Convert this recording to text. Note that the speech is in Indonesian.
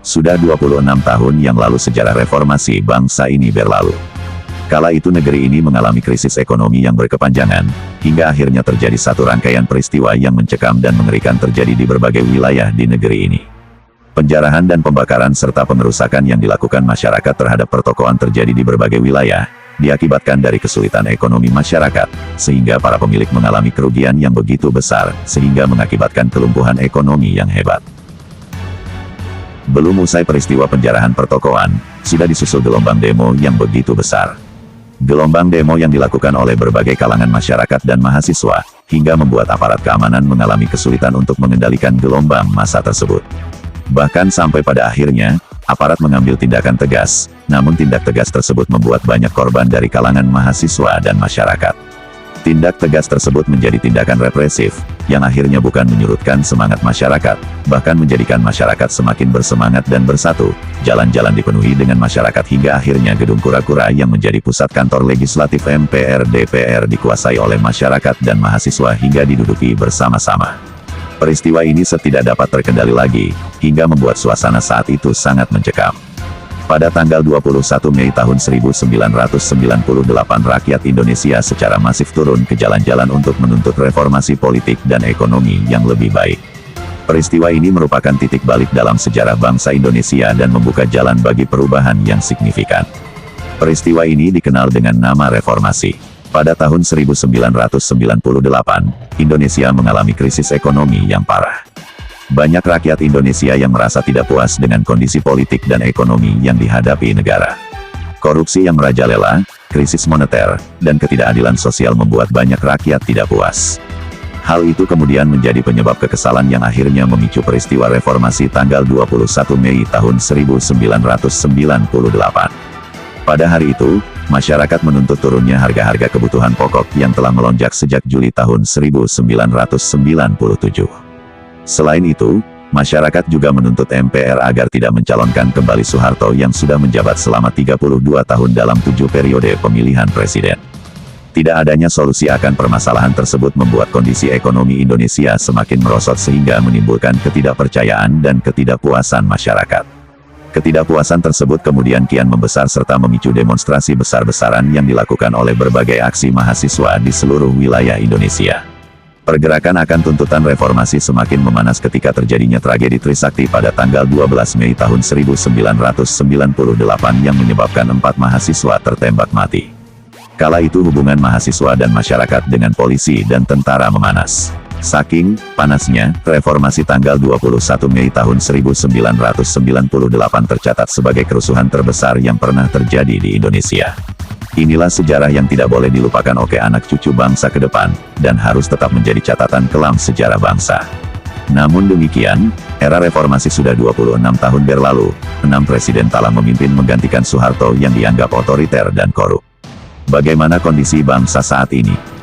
Sudah 26 tahun yang lalu sejarah reformasi bangsa ini berlalu. Kala itu negeri ini mengalami krisis ekonomi yang berkepanjangan, hingga akhirnya terjadi satu rangkaian peristiwa yang mencekam dan mengerikan terjadi di berbagai wilayah di negeri ini. Penjarahan dan pembakaran serta pengerusakan yang dilakukan masyarakat terhadap pertokoan terjadi di berbagai wilayah, diakibatkan dari kesulitan ekonomi masyarakat, sehingga para pemilik mengalami kerugian yang begitu besar, sehingga mengakibatkan kelumpuhan ekonomi yang hebat. Belum usai peristiwa penjarahan pertokoan, sudah disusul gelombang demo yang begitu besar. Gelombang demo yang dilakukan oleh berbagai kalangan masyarakat dan mahasiswa, hingga membuat aparat keamanan mengalami kesulitan untuk mengendalikan gelombang massa tersebut. Bahkan sampai pada akhirnya, aparat mengambil tindakan tegas, namun tindak tegas tersebut membuat banyak korban dari kalangan mahasiswa dan masyarakat. Tindak tegas tersebut menjadi tindakan represif, yang akhirnya bukan menyurutkan semangat masyarakat, bahkan menjadikan masyarakat semakin bersemangat dan bersatu. Jalan-jalan dipenuhi dengan masyarakat hingga akhirnya gedung kura-kura yang menjadi pusat kantor legislatif MPR DPR dikuasai oleh masyarakat dan mahasiswa hingga diduduki bersama-sama. Peristiwa ini tidak dapat terkendali lagi, hingga membuat suasana saat itu sangat mencekam. Pada tanggal 21 Mei tahun 1998 rakyat Indonesia secara masif turun ke jalan-jalan untuk menuntut reformasi politik dan ekonomi yang lebih baik. Peristiwa ini merupakan titik balik dalam sejarah bangsa Indonesia dan membuka jalan bagi perubahan yang signifikan. Peristiwa ini dikenal dengan nama reformasi. Pada tahun 1998, Indonesia mengalami krisis ekonomi yang parah. Banyak rakyat Indonesia yang merasa tidak puas dengan kondisi politik dan ekonomi yang dihadapi negara. Korupsi yang merajalela, krisis moneter, dan ketidakadilan sosial membuat banyak rakyat tidak puas. Hal itu kemudian menjadi penyebab kekesalan yang akhirnya memicu peristiwa reformasi tanggal 21 Mei tahun 1998. Pada hari itu, masyarakat menuntut turunnya harga-harga kebutuhan pokok yang telah melonjak sejak Juli tahun 1997. Selain itu, masyarakat juga menuntut MPR agar tidak mencalonkan kembali Soeharto yang sudah menjabat selama 32 tahun dalam 7 periode pemilihan presiden. Tidak adanya solusi akan permasalahan tersebut membuat kondisi ekonomi Indonesia semakin merosot sehingga menimbulkan ketidakpercayaan dan ketidakpuasan masyarakat. Ketidakpuasan tersebut kemudian kian membesar serta memicu demonstrasi besar-besaran yang dilakukan oleh berbagai aksi mahasiswa di seluruh wilayah Indonesia. Pergerakan akan tuntutan reformasi semakin memanas ketika terjadinya tragedi Trisakti pada tanggal 12 Mei tahun 1998 yang menyebabkan 4 mahasiswa tertembak mati. Kala itu hubungan mahasiswa dan masyarakat dengan polisi dan tentara memanas. Saking panasnya, reformasi tanggal 21 Mei tahun 1998 tercatat sebagai kerusuhan terbesar yang pernah terjadi di Indonesia. Inilah sejarah yang tidak boleh dilupakan oleh anak cucu bangsa ke depan, dan harus tetap menjadi catatan kelam sejarah bangsa. Namun demikian, era reformasi sudah 26 tahun berlalu, 6 presiden telah memimpin menggantikan Soeharto yang dianggap otoriter dan korup. Bagaimana kondisi bangsa saat ini?